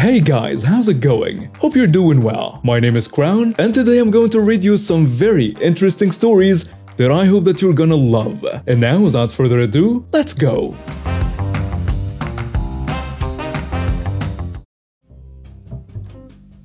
Hey guys, how's it going? Hope you're doing well. My name is Crown, and today I'm going to read you some very interesting stories that I hope that you're gonna love. And now, without further ado, let's go!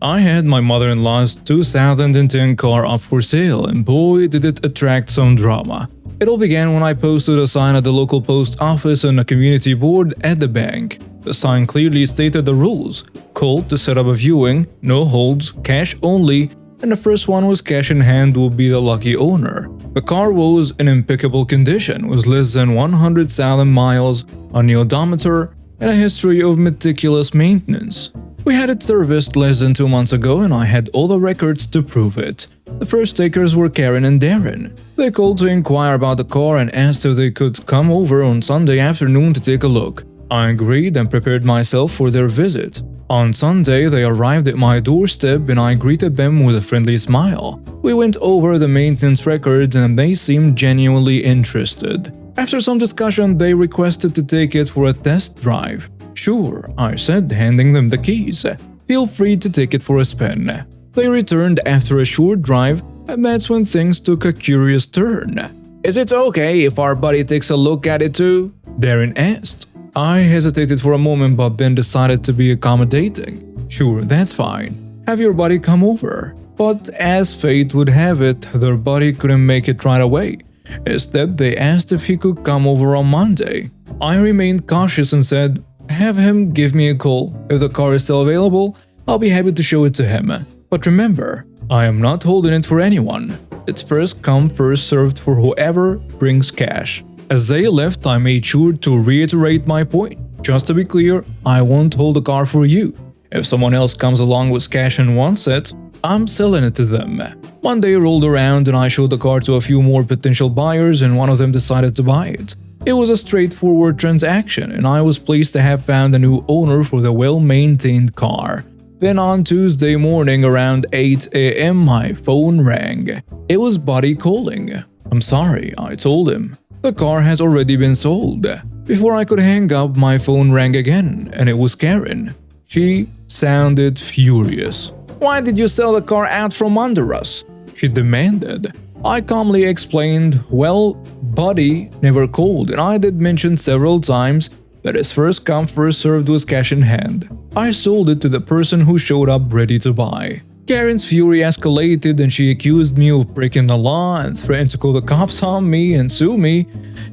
I had my mother-in-law's 2010 car up for sale, and boy did it attract some drama. It all began when I posted a sign at the local post office and a community board at the bank. The sign clearly stated the rules: call to set up a viewing, no holds, cash only, and the first one with cash in hand will be the lucky owner. The car was in impeccable condition, with less than 100,000 miles on the odometer and a history of meticulous maintenance. We had it serviced less than 2 months ago, and I had all the records to prove it. The first takers were Karen and Darren. They called to inquire about the car and asked if they could come over on Sunday afternoon to take a look. I agreed and prepared myself for their visit. On Sunday, they arrived at my doorstep and I greeted them with a friendly smile. We went over the maintenance records and they seemed genuinely interested. After some discussion, they requested to take it for a test drive. Sure, I said, handing them the keys. Feel free to take it for a spin. They returned after a short drive, and that's when things took a curious turn. Is it okay if our buddy takes a look at it too? Darren asked. I hesitated for a moment but then decided to be accommodating. Sure, that's fine. Have your buddy come over. But as fate would have it, their buddy couldn't make it right away. Instead, they asked if he could come over on Monday. I remained cautious and said, have him give me a call. If the car is still available, I'll be happy to show it to him. But remember, I am not holding it for anyone. It's first come, first served for whoever brings cash. As they left, I made sure to reiterate my point. Just to be clear, I won't hold the car for you. If someone else comes along with cash and wants it, I'm selling it to them. Monday rolled around and I showed the car to a few more potential buyers and one of them decided to buy it. It was a straightforward transaction and I was pleased to have found a new owner for the well-maintained car. Then on Tuesday morning around 8 a.m. my phone rang. It was Buddy calling. I'm sorry, I told him. The car has already been sold. Before I could hang up, my phone rang again, and it was Karen. She sounded furious. Why did you sell the car out from under us? She demanded. I calmly explained, well, Buddy never called, and I did mention several times that his first come first served was cash in hand. I sold it to the person who showed up ready to buy. Karen's fury escalated and she accused me of breaking the law and threatened to call the cops on me and sue me.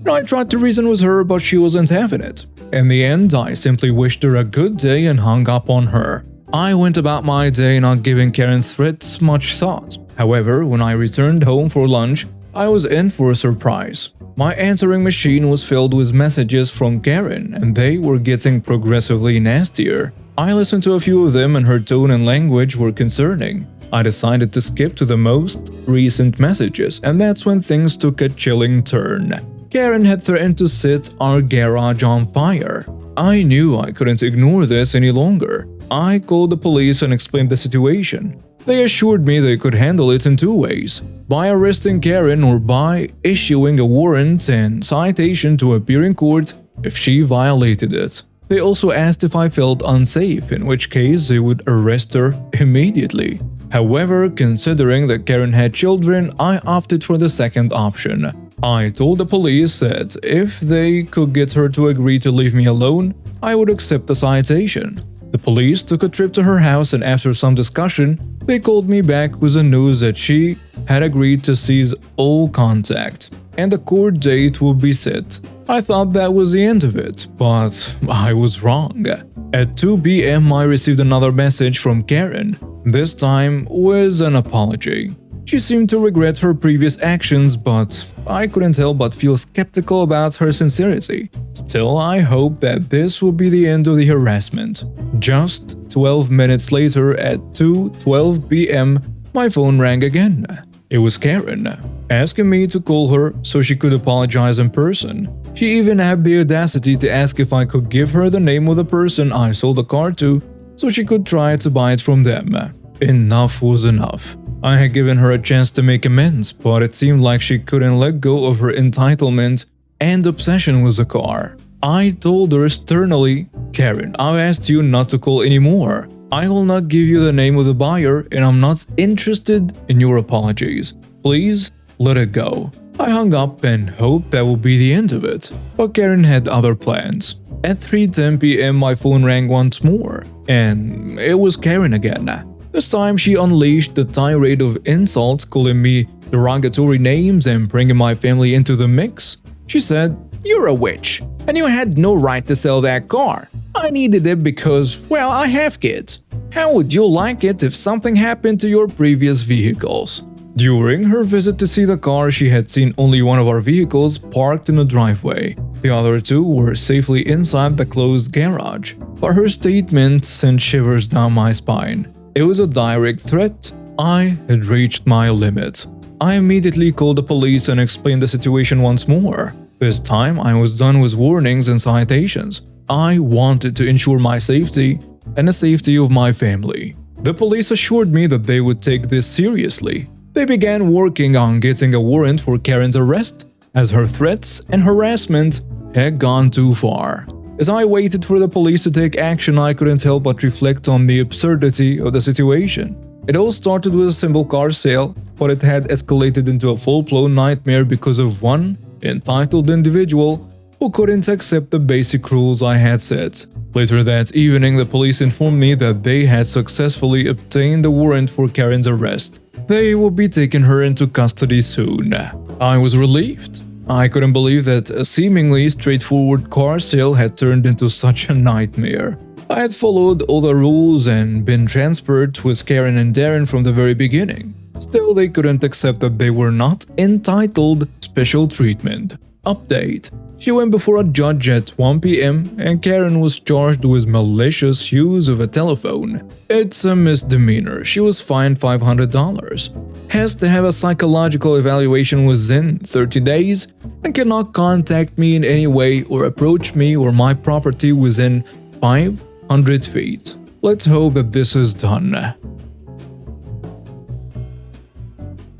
I tried to reason with her, but she wasn't having it. In the end, I simply wished her a good day and hung up on her. I went about my day not giving Karen's threats much thought. However, when I returned home for lunch, I was in for a surprise. My answering machine was filled with messages from Karen, and they were getting progressively nastier. I listened to a few of them and her tone and language were concerning. I decided to skip to the most recent messages, and that's when things took a chilling turn. Karen had threatened to set our garage on fire. I knew I couldn't ignore this any longer. I called the police and explained the situation. They assured me they could handle it in two ways: by arresting Karen or by issuing a warrant and citation to appear in court if she violated it. They also asked if I felt unsafe, in which case they would arrest her immediately. However, considering that Karen had children, I opted for the second option. I told the police that if they could get her to agree to leave me alone, I would accept the citation. The police took a trip to her house and after some discussion, they called me back with the news that she had agreed to cease all contact and a court date would be set. I thought that was the end of it, but I was wrong. At 2 p.m. I received another message from Karen, this time with an apology. She seemed to regret her previous actions, but I couldn't help but feel skeptical about her sincerity. Still, I hope that this will be the end of the harassment. Just 12 minutes later, at 2:12 p.m., my phone rang again. It was Karen, asking me to call her so she could apologize in person. She even had the audacity to ask if I could give her the name of the person I sold the car to so she could try to buy it from them. Enough was enough. I had given her a chance to make amends, but it seemed like she couldn't let go of her entitlement and obsession with the car. I told her sternly, Karen, I've asked you not to call anymore. I will not give you the name of the buyer and I'm not interested in your apologies. Please let it go. I hung up and hoped that would be the end of it, but Karen had other plans. At 3:10 p.m. my phone rang once more, and it was Karen again. This time she unleashed a tirade of insults, calling me derogatory names and bringing my family into the mix. She said, "You're a witch, and you had no right to sell that car. I needed it because, well, I have kids. How would you like it if something happened to your previous vehicles?" During her visit to see the car, she had seen only one of our vehicles parked in the driveway. The other two were safely inside the closed garage. But her statement sent shivers down my spine. It was a direct threat. I had reached my limit. I immediately called the police and explained the situation once more. This time, I was done with warnings and citations. I wanted to ensure my safety and the safety of my family. The police assured me that they would take this seriously. They began working on getting a warrant for Karen's arrest, as her threats and harassment had gone too far. As I waited for the police to take action, I couldn't help but reflect on the absurdity of the situation. It all started with a simple car sale, but it had escalated into a full-blown nightmare because of one entitled individual who couldn't accept the basic rules I had set. Later that evening, the police informed me that they had successfully obtained a warrant for Karen's arrest. They would be taking her into custody soon. I was relieved. I couldn't believe that a seemingly straightforward car sale had turned into such a nightmare. I had followed all the rules and been transferred with Karen and Darren from the very beginning. Still, they couldn't accept that they were not entitled special treatment. Update: she went before a judge at 1 p.m. and Karen was charged with malicious use of a telephone. It's a misdemeanor. She was fined $500, has to have a psychological evaluation within 30 days, and cannot contact me in any way or approach me or my property within 500 feet. Let's hope that this is done.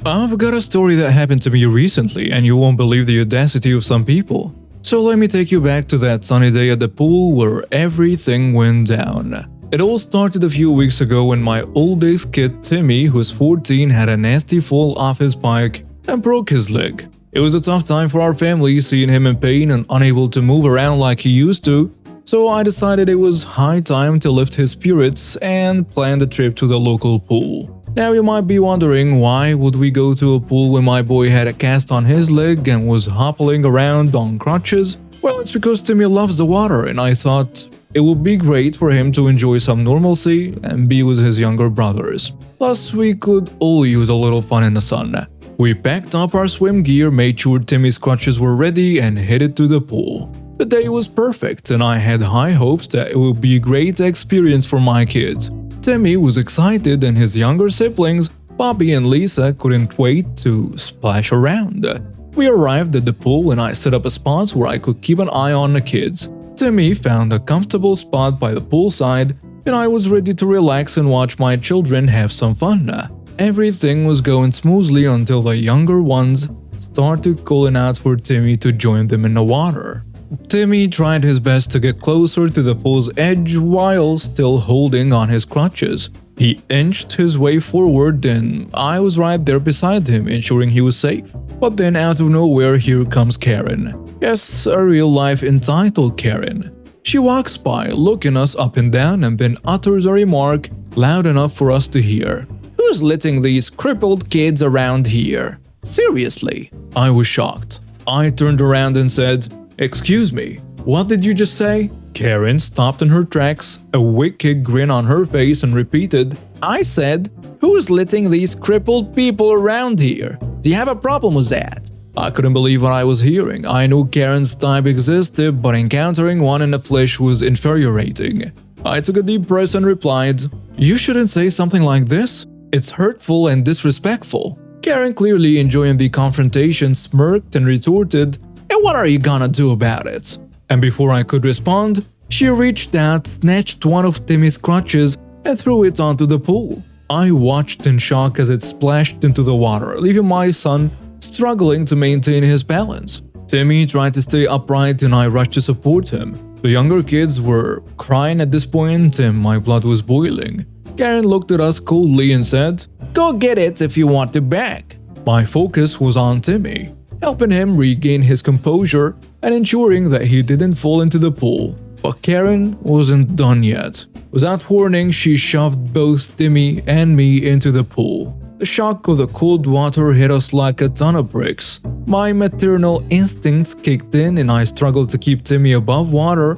I've got a story that happened to me recently, and you won't believe the audacity of some people. So let me take you back to that sunny day at the pool where everything went down. It all started a few weeks ago when my oldest kid Timmy, who's 14, had a nasty fall off his bike and broke his leg. It was a tough time for our family, seeing him in pain and unable to move around like he used to, so I decided it was high time to lift his spirits and planned a trip to the local pool. Now you might be wondering, why would we go to a pool when my boy had a cast on his leg and was hoppling around on crutches? Well, it's because Timmy loves the water, and I thought it would be great for him to enjoy some normalcy and be with his younger brothers. Plus, we could all use a little fun in the sun. We packed up our swim gear, made sure Timmy's crutches were ready, and headed to the pool. The day was perfect, and I had high hopes that it would be a great experience for my kids. Timmy was excited, and his younger siblings, Bobby and Lisa, couldn't wait to splash around. We arrived at the pool and I set up a spot where I could keep an eye on the kids. Timmy found a comfortable spot by the poolside, and I was ready to relax and watch my children have some fun. Everything was going smoothly until the younger ones started calling out for Timmy to join them in the water. Timmy tried his best to get closer to the pool's edge while still holding on his crutches. He inched his way forward and I was right there beside him, ensuring he was safe. But then out of nowhere, here comes Karen. Yes, a real-life entitled Karen. She walks by, looking us up and down, and then utters a remark loud enough for us to hear. "Who's letting these crippled kids around here? Seriously?" I was shocked. I turned around and said, "Excuse me, what did you just say?" Karen stopped in her tracks, a wicked grin on her face, and repeated, "I said, who's letting these crippled people around here? Do you have a problem with that?" I couldn't believe what I was hearing. I knew Karen's type existed, but encountering one in the flesh was infuriating. I took a deep breath and replied, "You shouldn't say something like this. It's hurtful and disrespectful." Karen, clearly enjoying the confrontation, smirked and retorted, "And what are you gonna do about it?" And before I could respond, she reached out, snatched one of Timmy's crutches, and threw it onto the pool. I watched in shock as it splashed into the water, leaving my son struggling to maintain his balance. Timmy tried to stay upright and I rushed to support him. The younger kids were crying at this point and my blood was boiling. Karen looked at us coldly and said, "Go get it if you want it back." My focus was on Timmy, helping him regain his composure and ensuring that he didn't fall into the pool. But Karen wasn't done yet. Without warning, she shoved both Timmy and me into the pool. The shock of the cold water hit us like a ton of bricks. My maternal instincts kicked in and I struggled to keep Timmy above water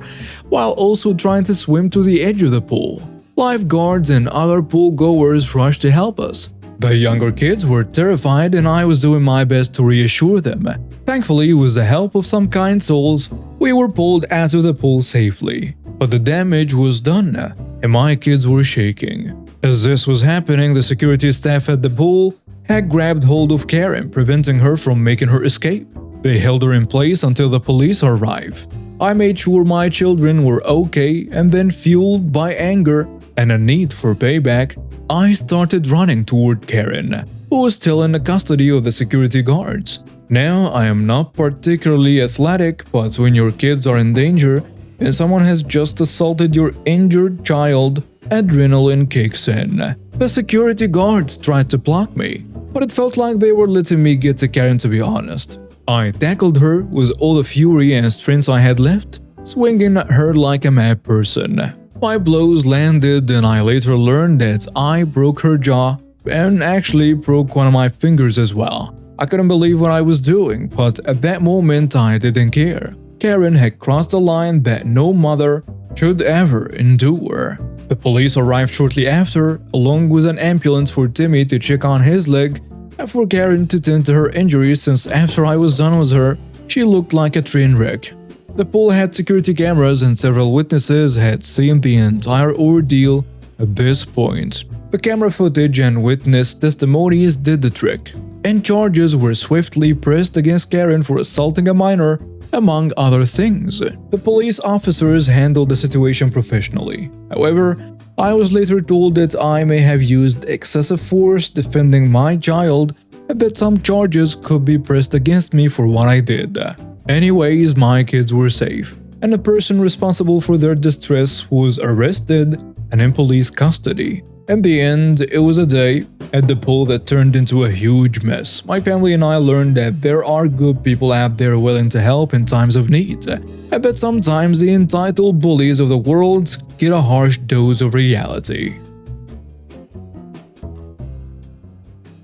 while also trying to swim to the edge of the pool. Lifeguards and other pool goers rushed to help us. The younger kids were terrified and I was doing my best to reassure them. Thankfully, with the help of some kind souls, we were pulled out of the pool safely. But the damage was done and my kids were shaking. As this was happening, the security staff at the pool had grabbed hold of Karen, preventing her from making her escape. They held her in place until the police arrived. I made sure my children were okay and then, fueled by anger and a need for payback, I started running toward Karen, who was still in the custody of the security guards. Now, I am not particularly athletic, but when your kids are in danger and someone has just assaulted your injured child, adrenaline kicks in. The security guards tried to block me, but it felt like they were letting me get to Karen, to be honest. I tackled her with all the fury and strength I had left, swinging at her like a mad person. My blows landed and I later learned that I broke her jaw and actually broke one of my fingers as well. I couldn't believe what I was doing, but at that moment I didn't care. Karen had crossed a line that no mother should ever endure. The police arrived shortly after, along with an ambulance for Timmy to check on his leg and for Karen to tend to her injuries, since after I was done with her, she looked like a train wreck. The pool had security cameras and several witnesses had seen the entire ordeal at this point. The camera footage and witness testimonies did the trick, and charges were swiftly pressed against Karen for assaulting a minor, among other things. The police officers handled the situation professionally. However, I was later told that I may have used excessive force defending my child and that some charges could be pressed against me for what I did. Anyways, my kids were safe, and the person responsible for their distress was arrested and in police custody. In the end, it was a day at the pool that turned into a huge mess. My family and I learned that there are good people out there willing to help in times of need, and that sometimes the entitled bullies of the world get a harsh dose of reality.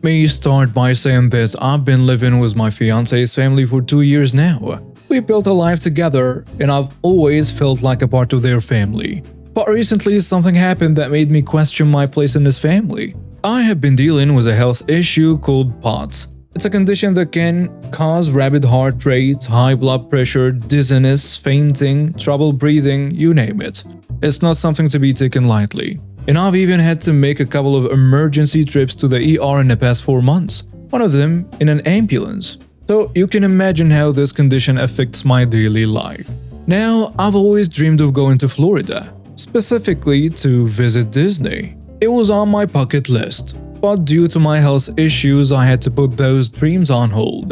Let me start by saying that I've been living with my fiance's family for 2 years now. We built a life together, and I've always felt like a part of their family. But recently, something happened that made me question my place in this family. I have been dealing with a health issue called POTS. It's a condition that can cause rapid heart rate, high blood pressure, dizziness, fainting, trouble breathing, you name it. It's not something to be taken lightly. And I've even had to make a couple of emergency trips to the ER in the past 4 months, one of them in an ambulance. So you can imagine how this condition affects my daily life. Now, I've always dreamed of going to Florida, specifically to visit Disney. It was on my bucket list, but due to my health issues, I had to put those dreams on hold.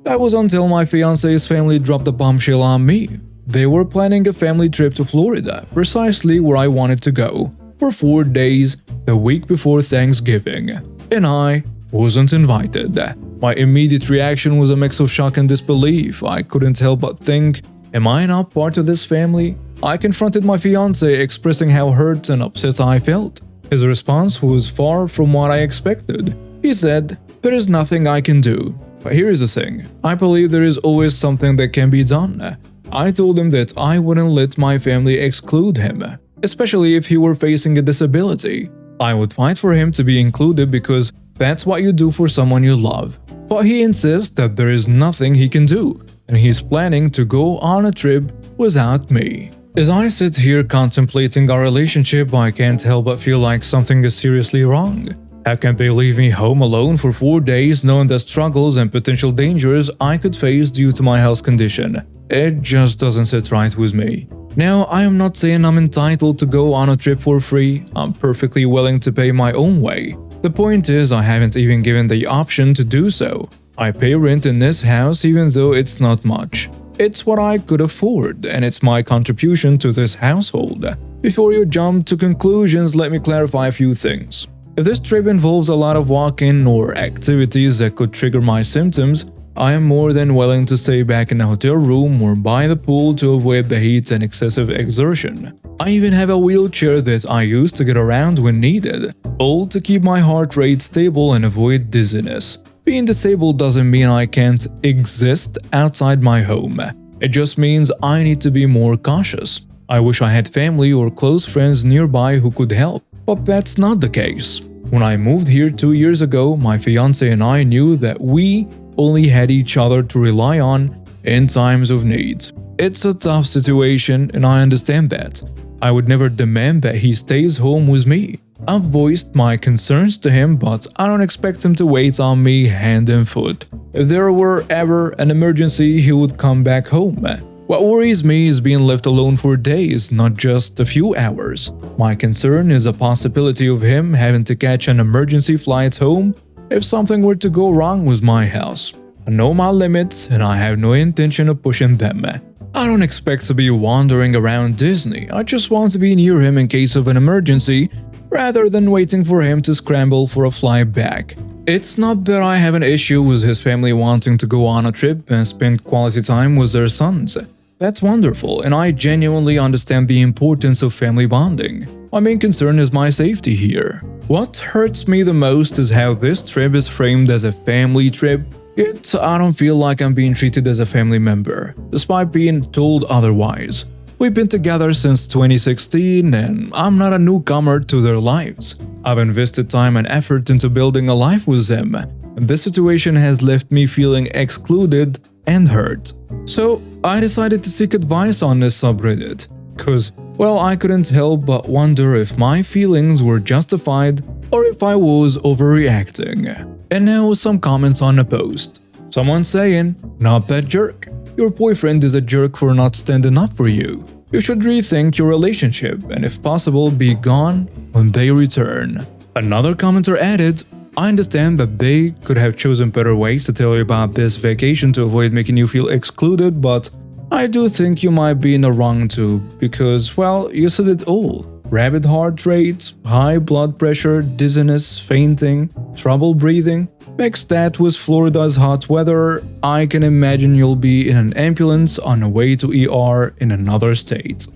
That was until my fiance's family dropped a bombshell on me. They were planning a family trip to Florida, precisely where I wanted to go, for 4 days, the week before Thanksgiving, and I wasn't invited. My immediate reaction was a mix of shock and disbelief. I couldn't help but think, am I not part of this family? I confronted my fiancé, expressing how hurt and upset I felt. His response was far from what I expected. He said, "There is nothing I can do." But here's the thing, I believe there is always something that can be done. I told him that I wouldn't let my family exclude him, especially if he were facing a disability. I would fight for him to be included because that's what you do for someone you love. But he insists that there is nothing he can do, and he's planning to go on a trip without me. As I sit here contemplating our relationship, I can't help but feel like something is seriously wrong. How can they leave me home alone for 4 days knowing the struggles and potential dangers I could face due to my health condition? It just doesn't sit right with me. Now, I am not saying I'm entitled to go on a trip for free. I'm perfectly willing to pay my own way. The point is, I haven't even given the option to do so. I pay rent in this house even though it's not much. It's what I could afford, and it's my contribution to this household. Before you jump to conclusions, let me clarify a few things. If this trip involves a lot of walking or activities that could trigger my symptoms, I am more than willing to stay back in a hotel room or by the pool to avoid the heat and excessive exertion. I even have a wheelchair that I use to get around when needed, all to keep my heart rate stable and avoid dizziness. Being disabled doesn't mean I can't exist outside my home. It just means I need to be more cautious. I wish I had family or close friends nearby who could help, but that's not the case. When I moved here 2 years ago, my fiancé and I knew that we only had each other to rely on in times of need. It's a tough situation and I understand that. I would never demand that he stays home with me. I've voiced my concerns to him, but I don't expect him to wait on me hand and foot. If there were ever an emergency, he would come back home. What worries me is being left alone for days, not just a few hours. My concern is a possibility of him having to catch an emergency flight home if something were to go wrong with my house. I know my limits and I have no intention of pushing them. I don't expect to be wandering around Disney, I just want to be near him in case of an emergency, rather than waiting for him to scramble for a flight back. It's not that I have an issue with his family wanting to go on a trip and spend quality time with their sons. That's wonderful, and I genuinely understand the importance of family bonding. My main concern is my safety here. What hurts me the most is how this trip is framed as a family trip, yet I don't feel like I'm being treated as a family member, despite being told otherwise. We've been together since 2016 and I'm not a newcomer to their lives. I've invested time and effort into building a life with them, and this situation has left me feeling excluded and hurt. So I decided to seek advice on this subreddit, cause, well, I couldn't help but wonder if my feelings were justified or if I was overreacting. And now some comments on the post. Someone saying, "Not that jerk. Your boyfriend is a jerk for not standing up for you. You should rethink your relationship and if possible be gone when they return." Another commenter added, "I understand that they could have chosen better ways to tell you about this vacation to avoid making you feel excluded, but I do think you might be in the wrong too, because, well, you said it all. Rapid heart rate, high blood pressure, dizziness, fainting, trouble breathing. Mix that with Florida's hot weather, I can imagine you'll be in an ambulance on the way to ER in another state."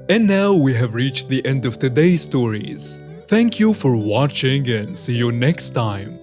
And now we have reached the end of today's stories. Thank you for watching and see you next time.